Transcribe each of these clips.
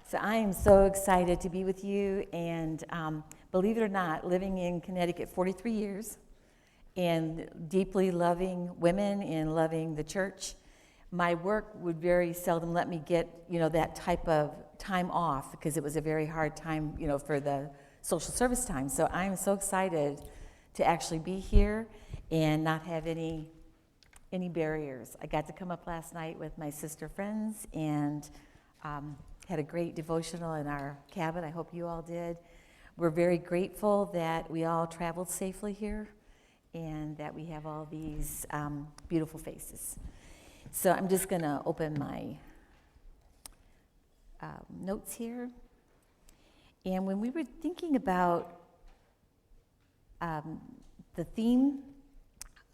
So I am so excited to be with you, and believe it or not, living in Connecticut 43 years and deeply loving women and loving the church, my work would very seldom let me get, that type of time off because it was a very hard time, for the social service time. So I'm so excited to actually be here and not have any barriers. I got to come up last night with my sister friends and had a great devotional in our cabin. I hope you all did. We're very grateful that we all traveled safely here and that we have all these beautiful faces. So I'm just going to open my notes here. And when we were thinking about the theme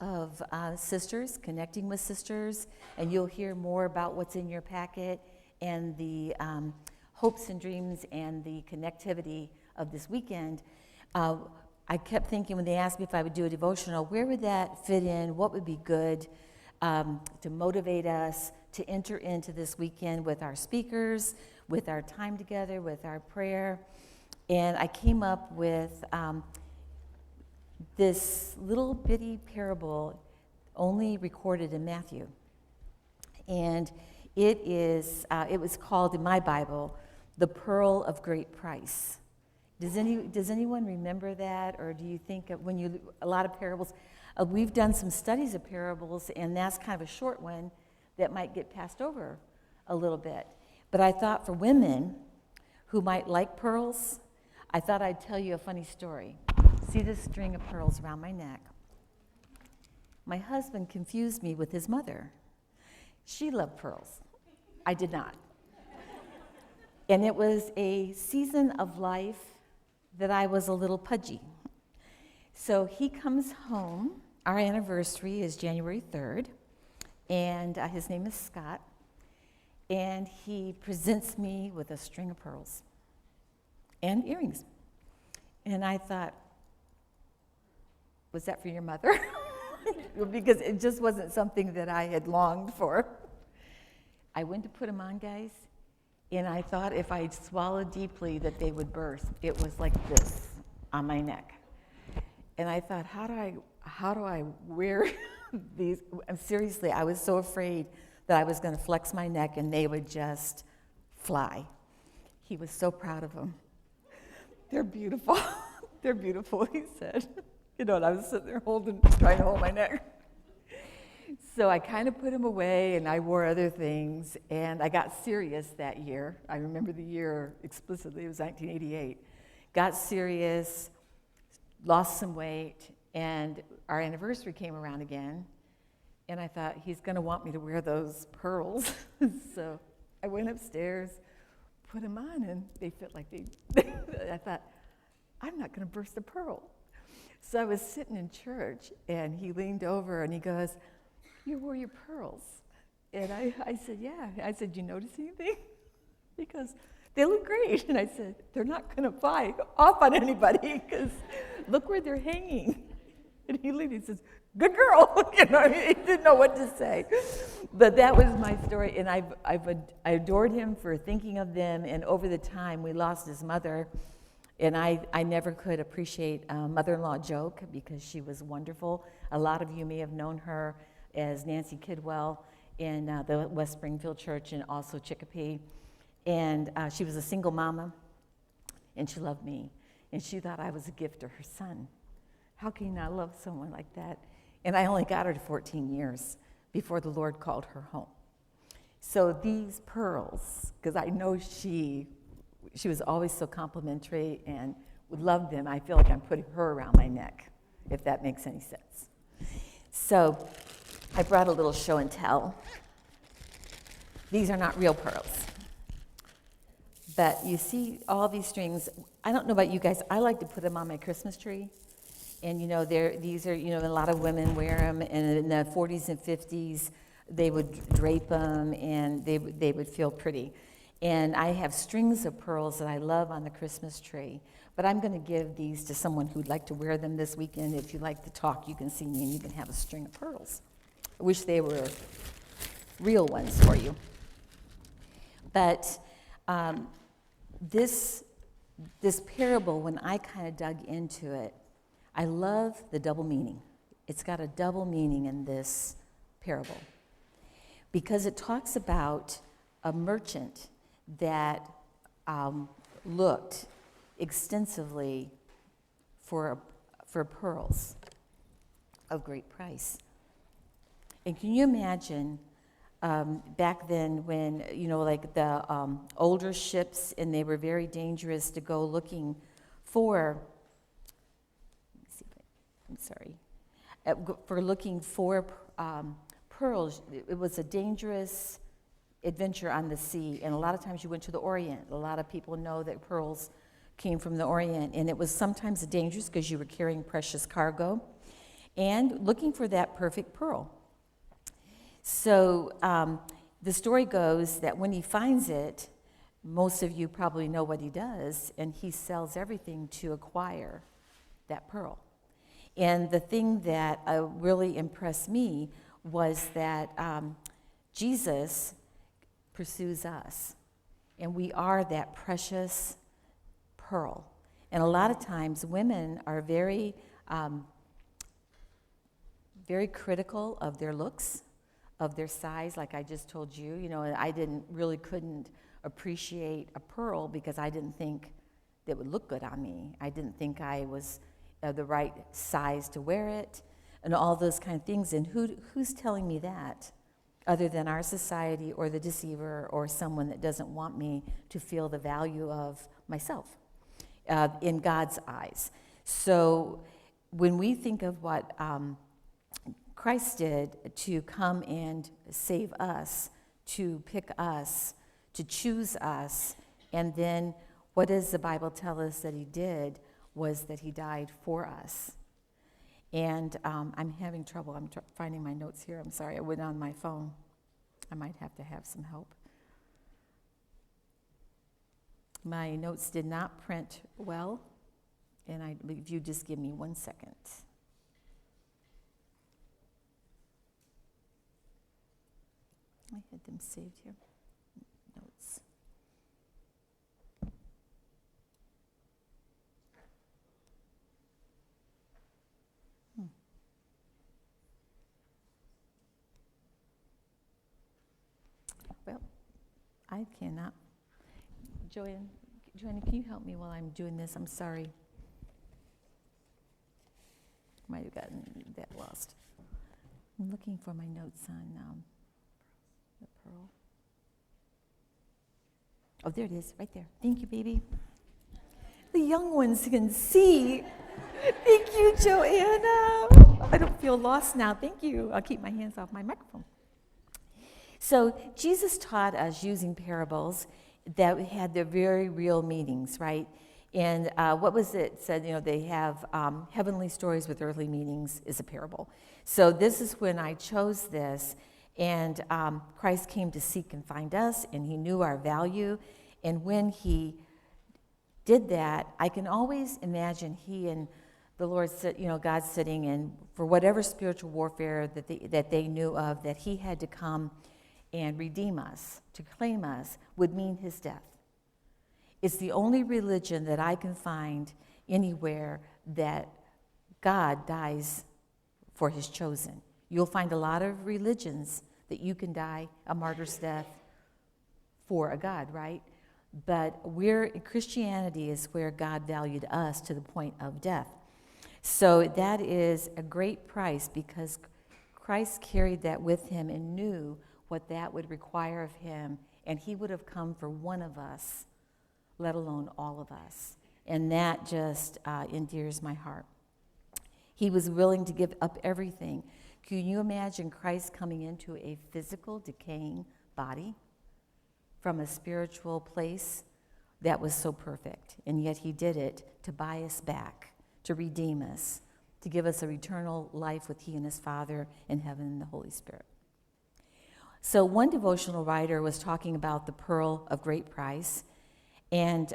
of sisters, connecting with sisters, and you'll hear more about what's in your packet and the hopes and dreams and the connectivity of this weekend, I kept thinking when they asked me if I would do a devotional, where would that fit in? What would be good to motivate us to enter into this weekend with our speakers, with our time together, with our prayer? And I came up with this little bitty parable only recorded in Matthew. And it was called in my Bible, the Pearl of Great Price. Does anyone remember that? Or do you think a lot of parables, we've done some studies of parables, and that's kind of a short one that might get passed over a little bit. But I thought for women who might like pearls, I thought I'd tell you a funny story. See this string of pearls around my neck? My husband confused me with his mother. She loved pearls. I did not. And it was a season of life that I was a little pudgy. So he comes home. Our anniversary is January 3rd, and his name is Scott. And he presents me with a string of pearls and earrings. And I thought, was that for your mother? Because it just wasn't something that I had longed for. I went to put them on, guys, and I thought if I swallowed deeply that they would burst. It was like this on my neck. And I thought, how do I wear these? Seriously, I was so afraid that I was going to flex my neck and they would just fly. He was so proud of them. They're beautiful. They're beautiful, he said. And I was sitting there trying to hold my neck. So I kind of put them away, and I wore other things, and I got serious that year. I remember the year explicitly. It was 1988. Got serious, lost some weight, and our anniversary came around again, and I thought, he's going to want me to wear those pearls. So I went upstairs, put them on, and they fit like I thought, I'm not going to burst a pearl. So I was sitting in church, and he leaned over, and he goes, you wore your pearls. And I said, yeah. I said, you notice anything? He goes, they look great. And I said, they're not going to fly off on anybody, because look where they're hanging. And he leaned, he says, good girl. He didn't know what to say. But that was my story, and I adored him for thinking of them, and over the time, we lost his mother. And I never could appreciate mother-in-law joke because she was wonderful. A lot of you may have known her as Nancy Kidwell in the West Springfield Church and also Chicopee. And she was a single mama, and she loved me. And she thought I was a gift to her son. How can you not love someone like that? And I only got her to 14 years before the Lord called her home. So these pearls, because I know she was always so complimentary and would love them. I feel like I'm putting her around my neck, if that makes any sense. So I brought a little show and tell. These are not real pearls. But you see all these strings. I don't know about you guys. I like to put them on my Christmas tree. And, these are, a lot of women wear them. And in the 40s and 50s, they would drape them, and they would feel pretty. And I have strings of pearls that I love on the Christmas tree. But I'm going to give these to someone who'd like to wear them this weekend. If you like to talk, you can see me, and you can have a string of pearls. I wish they were real ones for you. But this parable, when I kind of dug into it, I love the double meaning. It's got a double meaning in this parable because it talks about a merchant that looked extensively for pearls of great price. And can you imagine back then when, like the older ships, and they were very dangerous to go looking for, for looking for pearls. It was a dangerous adventure on the sea, and a lot of times you went to the Orient. A lot of people know that pearls came from the Orient, and it was sometimes dangerous because you were carrying precious cargo and looking for that perfect pearl. So the story goes that when he finds it, most of you probably know what he does, and he sells everything to acquire that pearl. And the thing that really impressed me was that Jesus pursues us, and we are that precious pearl. And a lot of times women are very, very critical of their looks, of their size. Like I just told you, I couldn't appreciate a pearl because I didn't think that would look good on me. I didn't think I was the right size to wear it, and all those kind of things. And who's telling me that other than our society or the deceiver or someone that doesn't want me to feel the value of myself in God's eyes? So when we think of what Christ did to come and save us, to pick us, to choose us, and then what does the Bible tell us that he did was that he died for us. And I'm having trouble. I'm finding my notes here. I'm sorry, I went on my phone. I might have to have some help. My notes did not print well, and if you just give me 1 second. I had them saved here. Notes. Well, I cannot. Joanna, can you help me while I'm doing this? I'm sorry. Might have gotten that lost. I'm looking for my notes on the pearl. Oh, there it is, right there. Thank you, baby. The young ones can see. Thank you, Joanna. I don't feel lost now. Thank you. I'll keep my hands off my microphone. So Jesus taught us using parables that had their very real meanings, right? And what was it said? They have heavenly stories with earthly meanings is a parable. So this is when I chose this, and Christ came to seek and find us, and he knew our value. And when he did that, I can always imagine he and the Lord, God sitting, and for whatever spiritual warfare that they knew of, that he had to come and redeem us, to claim us, would mean his death. It's the only religion that I can find anywhere that God dies for his chosen. You'll find a lot of religions that you can die a martyr's death for a God, right? But Christianity is where God valued us to the point of death. So that is a great price because Christ carried that with him and knew what that would require of him, and he would have come for one of us, let alone all of us. And that just endears my heart. He was willing to give up everything. Can you imagine Christ coming into a physical, decaying body from a spiritual place that was so perfect? And yet he did it to buy us back, to redeem us, to give us an eternal life with he and his Father in heaven and the Holy Spirit. So one devotional writer was talking about the pearl of great price and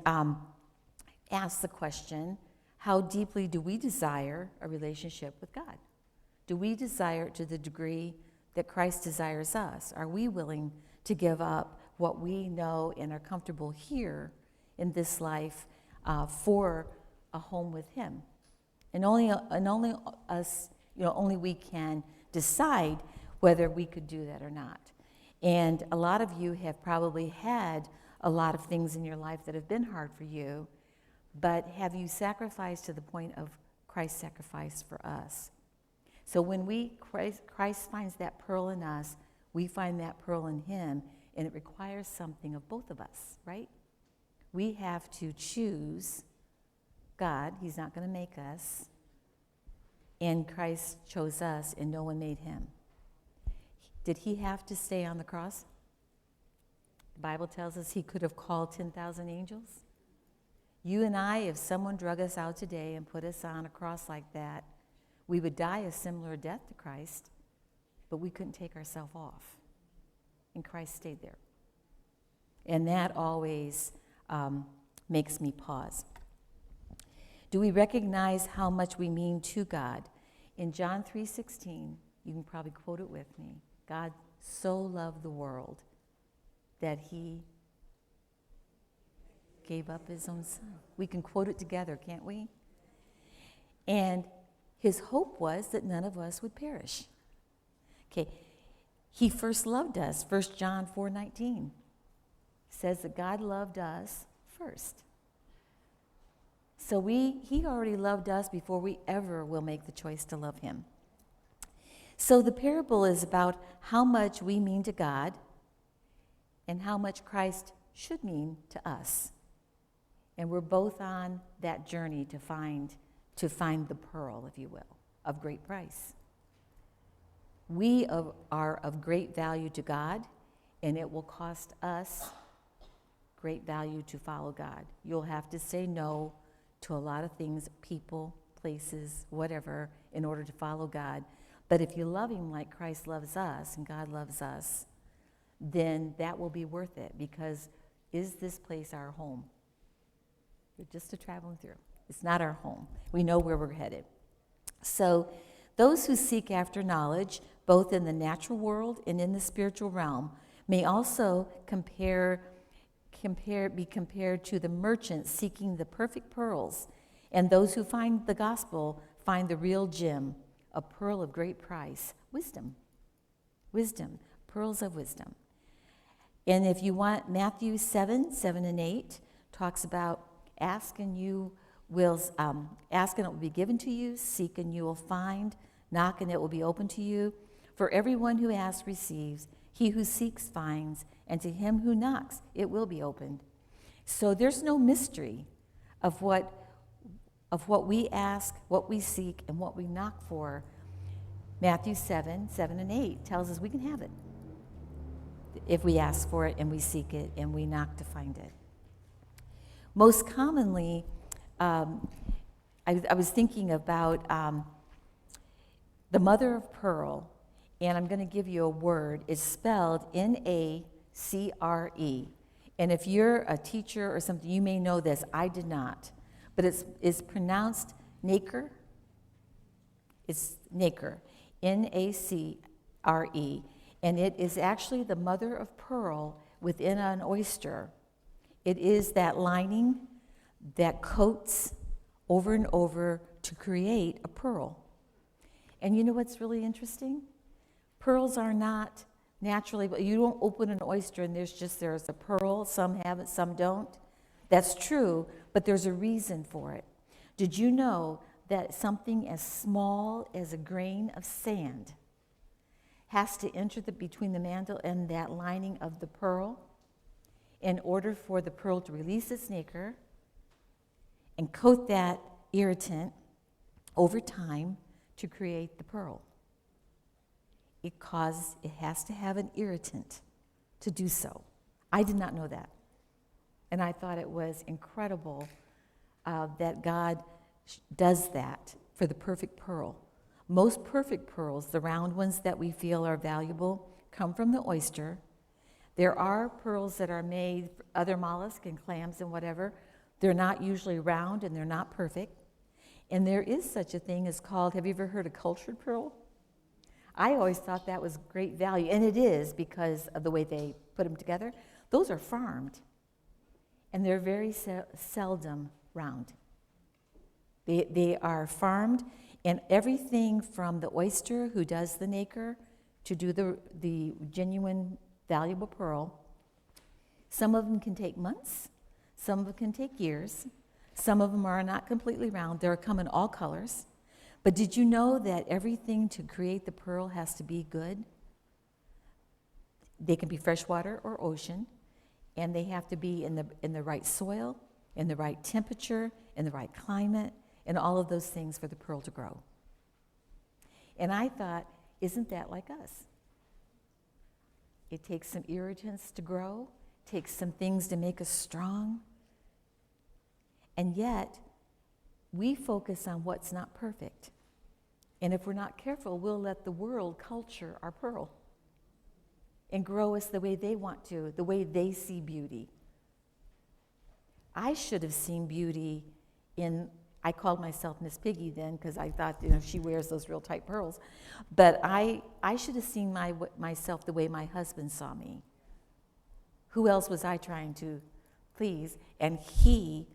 asked the question, how deeply do we desire a relationship with God? Do we desire it to the degree that Christ desires us? Are we willing to give up what we know and are comfortable here in this life for a home with him. And only us, only we can decide whether we could do that or not. And a lot of you have probably had a lot of things in your life that have been hard for you, but have you sacrificed to the point of Christ's sacrifice for us? So when Christ finds that pearl in us, we find that pearl in him, and it requires something of both of us, right? We have to choose God. He's not going to make us. And Christ chose us, and no one made him. Did he have to stay on the cross? The Bible tells us he could have called 10,000 angels. You and I, if someone drug us out today and put us on a cross like that, we would die a similar death to Christ, but we couldn't take ourselves off. And Christ stayed there. And that always makes me pause. Do we recognize how much we mean to God? In John 3:16, you can probably quote it with me. God so loved the world that he gave up his own son. We can quote it together, can't we? And his hope was that none of us would perish. Okay, he first loved us. 1 John 4:19 says that God loved us first. So he already loved us before we ever will make the choice to love him. So the parable is about how much we mean to God and how much Christ should mean to us. And we're both on that journey to find the pearl, if you will, of great price. We are of great value to God, and it will cost us great value to follow God. You'll have to say no to a lot of things, people, places, whatever, in order to follow God. But if you love him like Christ loves us and God loves us, then that will be worth it, because is this place our home? We're just a traveling through. It's not our home. We know where we're headed. So those who seek after knowledge, both in the natural world and in the spiritual realm, may also be compared to the merchant seeking the perfect pearls. And those who find the gospel find the real gem, a pearl of great price, wisdom. Wisdom, pearls of wisdom. And if you want, Matthew 7:7-8 talks about ask and it will be given to you, seek and you will find, knock and it will be open to you. For everyone who asks receives, he who seeks finds, and to him who knocks it will be opened. So there's no mystery of what we ask, what we seek, and what we knock for. Matthew 7:7-8 tells us we can have it if we ask for it and we seek it and we knock to find it. Most commonly, I was thinking about the mother of pearl, and I'm going to give you a word. It's spelled Nacre. And if you're a teacher or something, you may know this. I did not. But it's pronounced nacre. It's nacre, Nacre. And it is actually the mother of pearl within an oyster. It is that lining that coats over and over to create a pearl. And you know what's really interesting? Pearls are not naturally, but you don't open an oyster and there's a pearl. Some have it, some don't. That's true, but there's a reason for it. Did you know that something as small as a grain of sand has to enter between the mantle and that lining of the pearl in order for the pearl to release its nacre and coat that irritant over time to create the pearl? It has to have an irritant to do so. I did not know that. And I thought it was incredible that God does that for the perfect pearl. Most perfect pearls, the round ones that we feel are valuable, come from the oyster. There are pearls that are made, other mollusks and clams and whatever. They're not usually round and they're not perfect. And there is such a thing as called, have you ever heard of cultured pearl? I always thought that was great value, and it is because of the way they put them together. Those are farmed. and they're very seldom round. They are farmed, and everything from the oyster who does the nacre to do the genuine valuable pearl, some of them can take months, some of them can take years, some of them are not completely round. They come in all colors. But did you know that everything to create the pearl has to be good? They can be freshwater or ocean, and they have to be in the right soil, in the right temperature, in the right climate, and all of those things for the pearl to grow. And I thought, isn't that like us? It takes some irritants to grow, takes some things to make us strong, and yet we focus on what's not perfect. And if we're not careful, we'll let the world culture our pearl and grow us the way they want to, the way they see beauty. I should have seen beauty I called myself Miss Piggy then because I thought, she wears those real tight pearls. But I should have seen myself the way my husband saw me. Who else was I trying to please? And he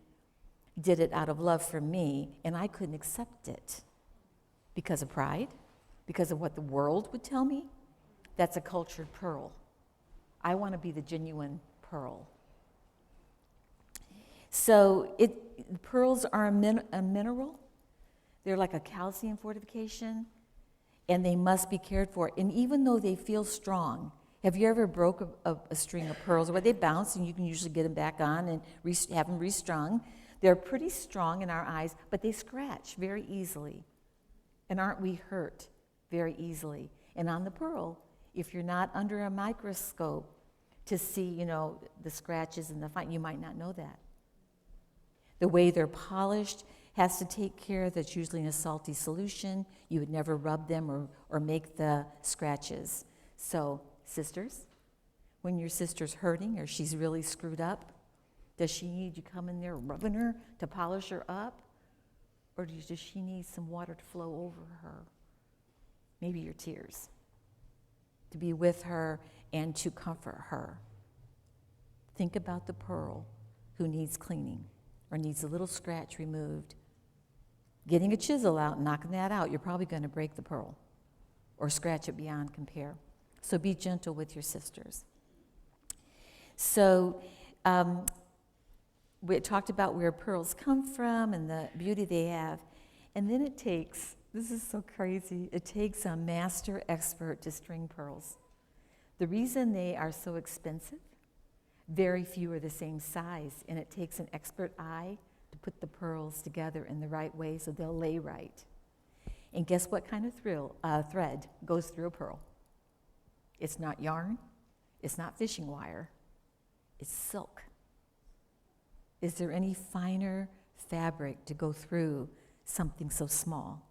did it out of love for me, and I couldn't accept it because of pride, because of what the world would tell me. That's a cultured pearl. I want to be the genuine pearl. So pearls are a mineral. They're like a calcium fortification, and they must be cared for. And even though they feel strong, have you ever broke a string of pearls where they bounce and you can usually get them back on and have them restrung? They're pretty strong in our eyes, but they scratch very easily. And aren't we hurt very easily? And on the pearl, if you're not under a microscope to see, the scratches and the fine, you might not know that. The way they're polished has to take care that's usually in a salty solution. You would never rub them or make the scratches. So, sisters, when your sister's hurting or she's really screwed up, does she need you come in there rubbing her to polish her up? Or does she need some water to flow over her? Maybe your tears. To be with her and to comfort her. Think about the pearl who needs cleaning or needs a little scratch removed. Getting a chisel out and knocking that out, you're probably going to break the pearl or scratch it beyond compare. So be gentle with your sisters. So we talked about where pearls come from and the beauty they have. And then this is so crazy, it takes a master expert to string pearls. The reason they are so expensive, very few are the same size, and it takes an expert eye to put the pearls together in the right way so they'll lay right. And guess what kind of thread goes through a pearl? It's not yarn, it's not fishing wire, it's silk. Is there any finer fabric to go through something so small?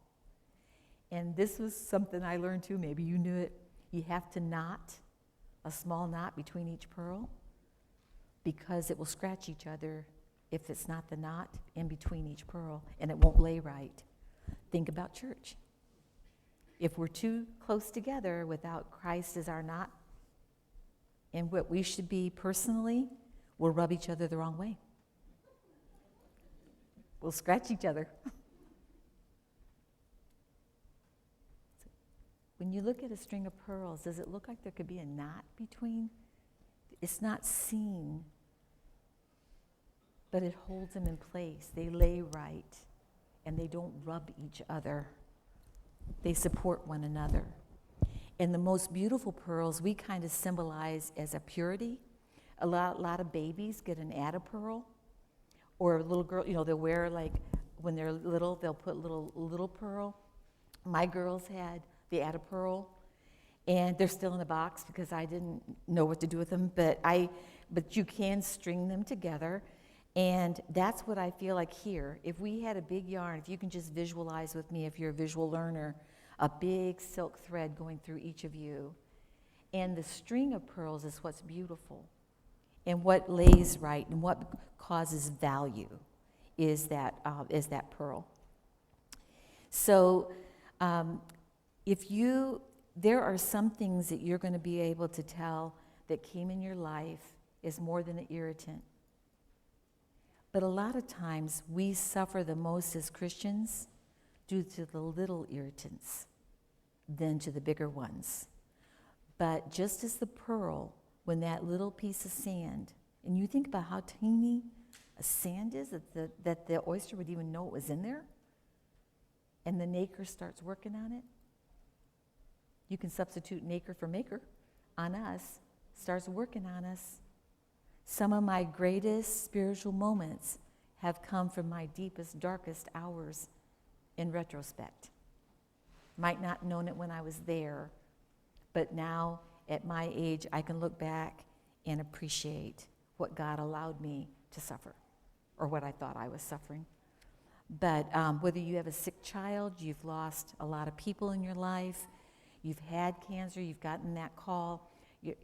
And this was something I learned too, maybe you knew it. You have to knot a small knot between each pearl because it will scratch each other if it's not the knot in between each pearl, and it won't lay right. Think about church. If we're too close together without Christ as our knot, and what we should be personally, we'll rub each other the wrong way. We'll scratch each other. When you look at a string of pearls, does it look like there could be a knot between? It's not seen, but it holds them in place. They lay right, and they don't rub each other. They support one another. And the most beautiful pearls we kind of symbolize as a purity. A lot of babies get an add pearl, or a little girl, they'll wear when they're little, they'll put little pearl. My girls had the add pearl, and they're still in a box because I didn't know what to do with them. But you can string them together, and that's what I feel like here. If we had a big yarn, if you can just visualize with me, if you're a visual learner, a big silk thread going through each of you, and the string of pearls is what's beautiful, and what lays right, and what causes value is that pearl. So, there are some things that you're going to be able to tell that came in your life is more than an irritant. But a lot of times we suffer the most as Christians due to the little irritants than to the bigger ones. But just as the pearl, when that little piece of sand, and you think about how tiny a sand is, that the oyster would even know it was in there, and the nacre starts working on it. You can substitute nacre for maker on us, starts working on us. Some of my greatest spiritual moments have come from my deepest, darkest hours in retrospect. Might not have known it when I was there, but now at my age, I can look back and appreciate what God allowed me to suffer, or what I thought I was suffering. But whether you have a sick child, you've lost a lot of people in your life, you've had cancer, you've gotten that call,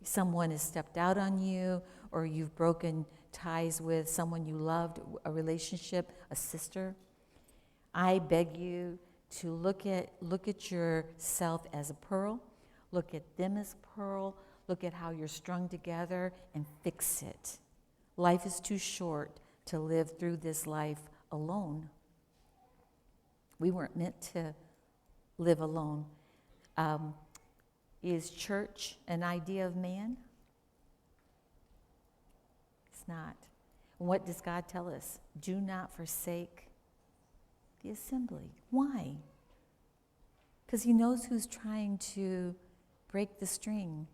someone has stepped out on you, or you've broken ties with someone you loved, a relationship, a sister, I beg you to look at yourself as a pearl, look at them as pearl, look at how you're strung together and fix it. Life is too short to live through this life alone. We weren't meant to live alone. Is church an idea of man? It's not. What does God tell us? Do not forsake the assembly. Why? Because he knows who's trying to break the string,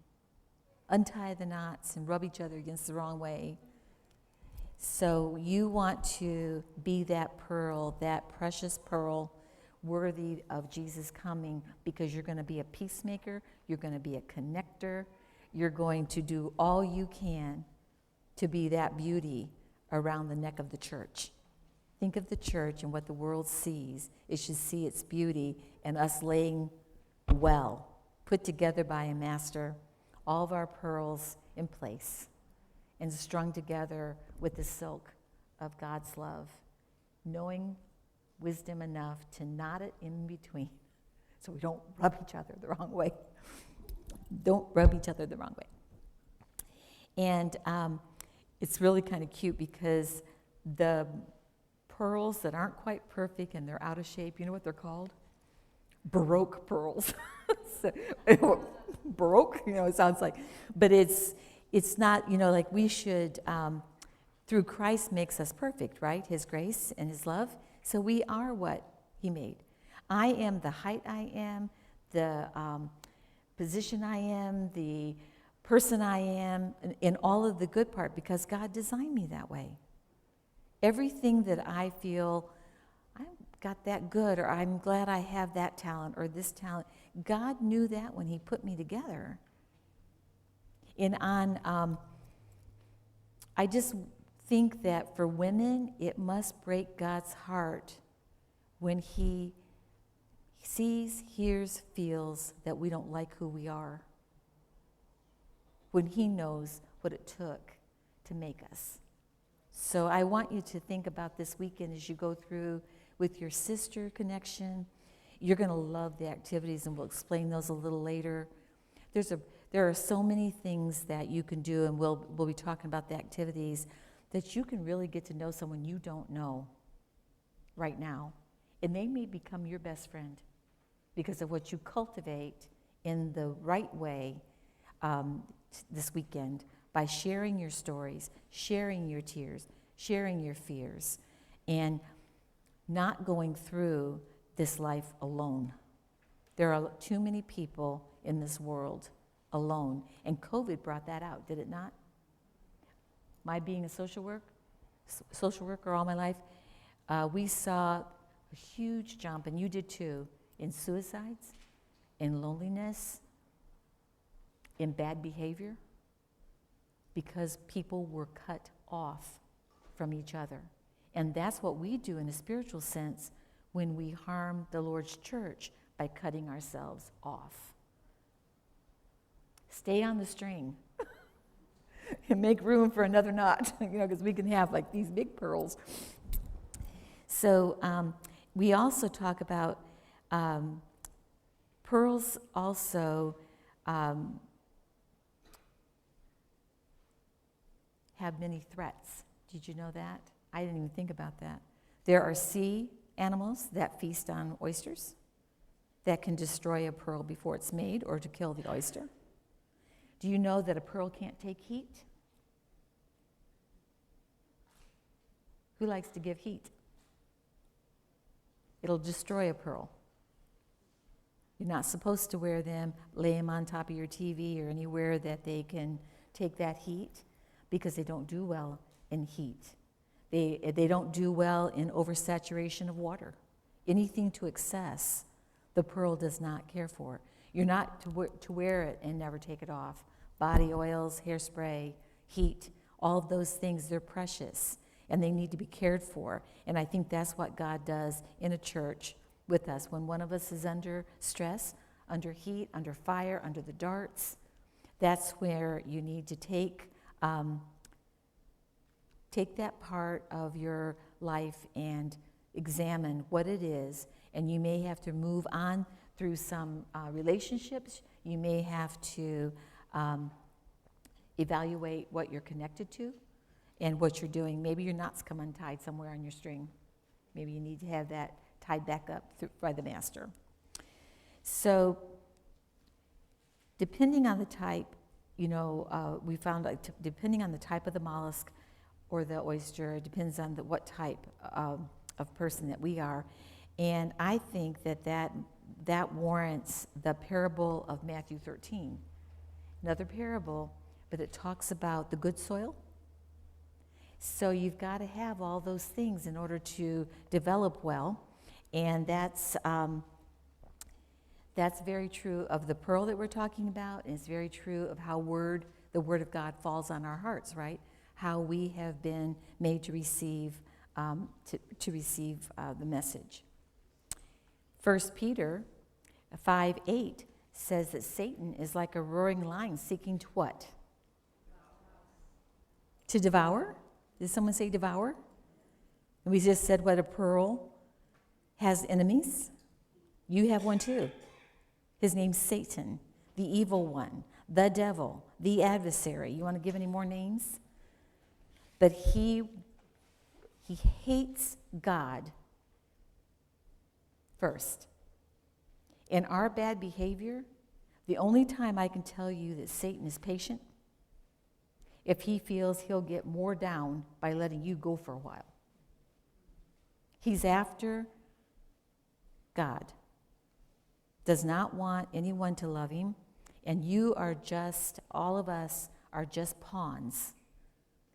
untie the knots, and rub each other against the wrong way. So you want to be that pearl, that precious pearl, worthy of Jesus coming, because you're going to be a peacemaker, you're going to be a connector, you're going to do all you can to be that beauty around the neck of the church. Think of the church and what the world sees. It should see its beauty and us laying well, put together by a master, all of our pearls in place and strung together with the silk of God's love, knowing wisdom enough to knot it in between so we don't rub each other the wrong way. Don't rub each other the wrong way. And it's really kind of cute because the pearls that aren't quite perfect and they're out of shape, you know what they're called? Baroque pearls. So, Baroque, it sounds like, but it's not, like we should, through Christ makes us perfect, right? His grace and his love. So we are what he made. I am the height I am, the position I am, the person I am, in all of the good part, because God designed me that way. Everything that I feel, I got that good, or I'm glad I have that talent or this talent, God knew that when he put me together. And I just think that for women, it must break God's heart when he sees, hears, feels that we don't like who we are, when he knows what it took to make us. So I want you to think about this weekend as you go through with your sister connection. You're going to love the activities, and we'll explain those a little later. There are so many things that you can do, and we'll be talking about the activities, that you can really get to know someone you don't know right now. And they may become your best friend because of what you cultivate in the right way this weekend by sharing your stories, sharing your tears, sharing your fears, and not going through this life alone. There are too many people in this world alone, and COVID brought that out, did it not? My being a social worker all my life, we saw a huge jump, and you did too, in suicides, in loneliness, in bad behavior, because people were cut off from each other. And that's what we do in a spiritual sense when we harm the Lord's church by cutting ourselves off. Stay on the string and make room for another knot, because we can have like these big pearls. So we also talk about pearls also have many threats. Did you know that? I didn't even think about that. There are sea animals that feast on oysters that can destroy a pearl before it's made or to kill the oyster. Do you know that a pearl can't take heat? Who likes to give heat? It'll destroy a pearl. You're not supposed to wear them, lay them on top of your TV or anywhere that they can take that heat because they don't do well in heat. They don't do well in oversaturation of water. Anything to excess, the pearl does not care for. You're not to wear it and never take it off. Body oils, hairspray, heat, all of those things, they're precious and they need to be cared for. And I think that's what God does in a church with us. When one of us is under stress, under heat, under fire, under the darts, that's where you need to take that part of your life and examine what it is. And you may have to move on through some relationships. You may have to evaluate what you're connected to and what you're doing. Maybe your knots come untied somewhere on your string. Maybe you need to have that tied back up by the master. So depending on the type, we found depending on the type of the mollusk or the oyster, it depends on what type of person that we are. And I think that warrants the parable of Matthew 13. Another parable, but it talks about the good soil. So you've got to have all those things in order to develop well. And that's very true of the pearl that we're talking about, and it's very true of how the Word of God falls on our hearts, right? How we have been made to receive the message. 1 Peter 5:8 says that Satan is like a roaring lion seeking to what? To devour? Did someone say devour? And we just said what a pearl has enemies. You have one too. His name's Satan, the evil one, the devil, the adversary. You want to give any more names? But he hates God first. In our bad behavior, the only time I can tell you that Satan is patient, if he feels he'll get more down by letting you go for a while. He's after God. Does not want anyone to love him, and all of us are just pawns.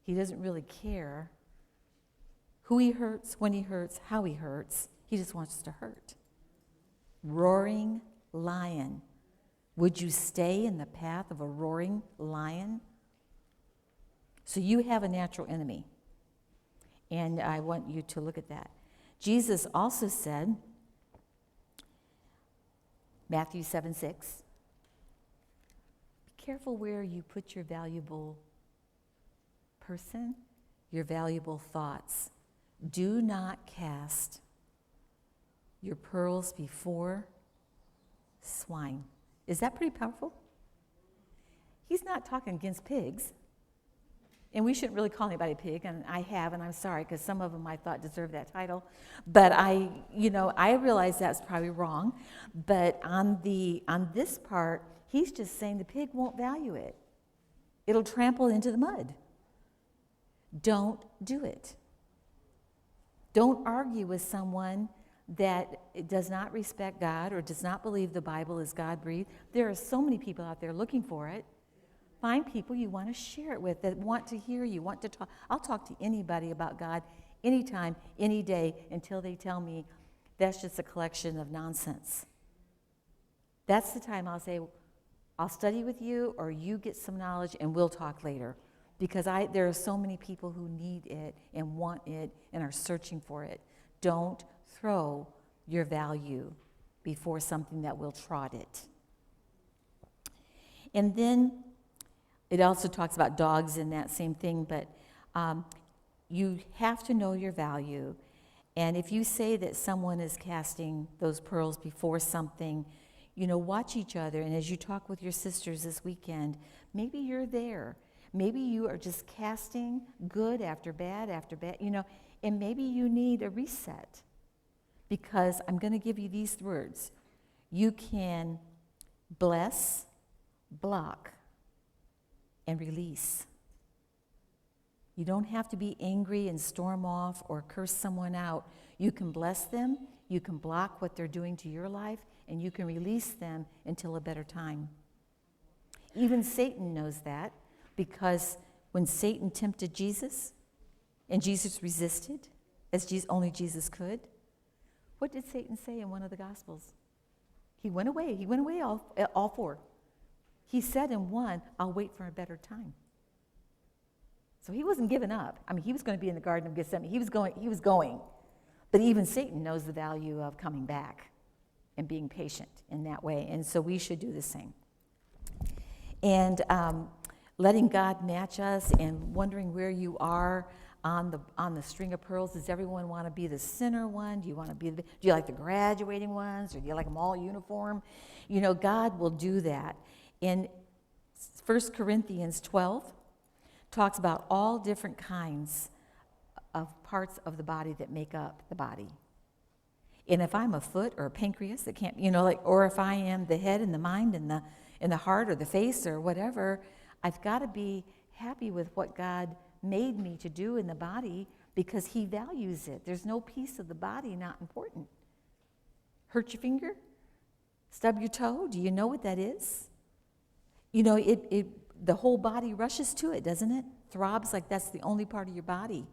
He doesn't really care who he hurts, when he hurts, how he hurts. He just wants us to hurt. Roaring lion. Would you stay in the path of a roaring lion? So you have a natural enemy, and I want you to look at that. Jesus also said, Matthew 7:6, be careful where you put your valuable person, your valuable thoughts. Do not cast your pearls before swine. Is that pretty powerful? He's not talking against pigs. And we shouldn't really call anybody a pig, and I have, and I'm sorry, because some of them I thought deserved that title. But I realize that's probably wrong. But on this part, he's just saying the pig won't value it. It'll trample into the mud. Don't do it. Don't argue with someone that does not respect God or does not believe the Bible is God-breathed. There are so many people out there looking for it. Find people you want to share it with that want to hear you, want to talk. I'll talk to anybody about God anytime, any day, until they tell me that's just a collection of nonsense. That's the time I'll say, I'll study with you, or you get some knowledge and we'll talk later. Because there are so many people who need it and want it and are searching for it. Don't throw your value before something that will trot it. And then it also talks about dogs in that same thing, but you have to know your value. And if you say that someone is casting those pearls before something, watch each other. And as you talk with your sisters this weekend, maybe you're there. Maybe you are just casting good after bad, and maybe you need a reset. Because I'm going to give you these words. You can bless, block, and release. You don't have to be angry and storm off or curse someone out. You can bless them, you can block what they're doing to your life, and you can release them until a better time. Even Satan knows that, because when Satan tempted Jesus, and Jesus resisted, as only Jesus could, what did Satan say in one of the Gospels? He went away. He went away all four. He said in one, I'll wait for a better time. So he wasn't giving up. I mean, he was going to be in the Garden of Gethsemane. He was going. But even Satan knows the value of coming back and being patient in that way. And so we should do the same. And letting God match us and wondering where you are on the string of pearls. Does everyone want to be the center one? Do you like the graduating ones, or do you like them all uniform? You know, God will do that. In 1 Corinthians 12, talks about all different kinds of parts of the body that make up the body. And if I'm a foot or a pancreas that can't, or if I am the head and the mind and the heart or the face or whatever, I've got to be happy with what God made me to do in the body, because he values it. There's no piece of the body not important. Hurt your finger? Stub your toe? Do you know what that is? The whole body rushes to it, doesn't it? Throbs like that's the only part of your body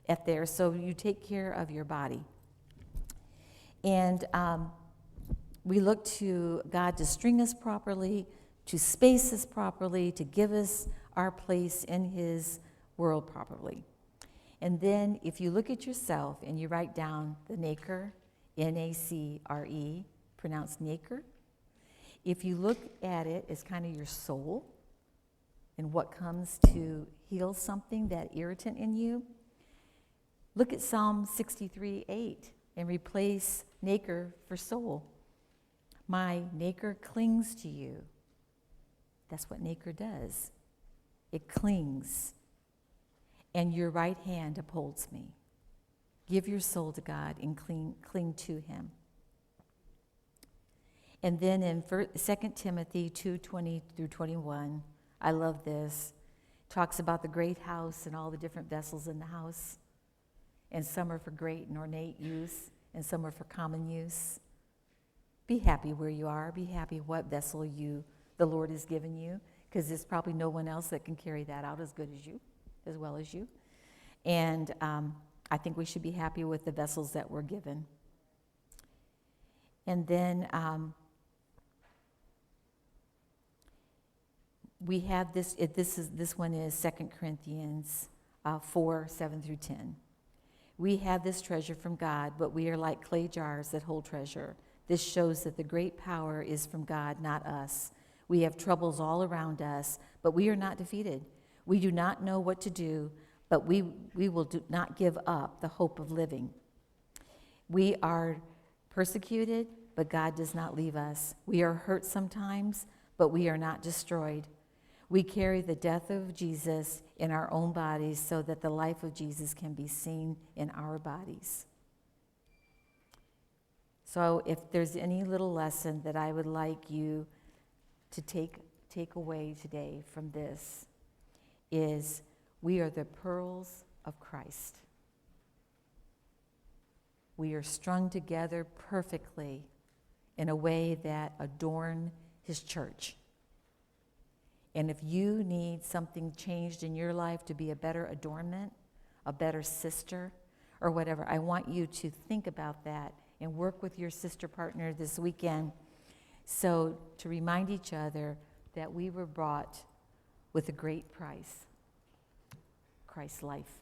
up there. So you take care of your body. And we look to God to string us properly, to space us properly, to give us our place in his world properly. And then if you look at yourself and you write down the nacre, N-A-C-R-E, pronounced nacre. If you look at it as kind of your soul and what comes to heal something, that irritant in you, look at Psalm 63:8 and replace nacre for soul. My nacre clings to you. That's what nacre does. It clings. And your right hand upholds me. Give your soul to God and cling to him. And then in 2 Timothy 2:20 through 21, I love this. Talks about the great house and all the different vessels in the house. And some are for great and ornate use, and some are for common use. Be happy where you are. Be happy what vessel the Lord has given you, because there's probably no one else that can carry that out as good as you, as well as you. And I think we should be happy with the vessels that we're given. And then we have this. This one is 2 Corinthians 4:7 through 10. We have this treasure from God, but we are like clay jars that hold treasure. This shows that the great power is from God, not us. We have troubles all around us, but we are not defeated. We do not know what to do, but we will not give up the hope of living. We are persecuted, but God does not leave us. We are hurt sometimes, but we are not destroyed. We carry the death of Jesus in our own bodies so that the life of Jesus can be seen in our bodies. So if there's any little lesson that I would like you to take away today from this, is we are the pearls of Christ. We are strung together perfectly in a way that adorn his church. And if you need something changed in your life to be a better adornment, a better sister, or whatever, I want you to think about that and work with your sister partner this weekend, so to remind each other that we were bought with a great price, Christ's life.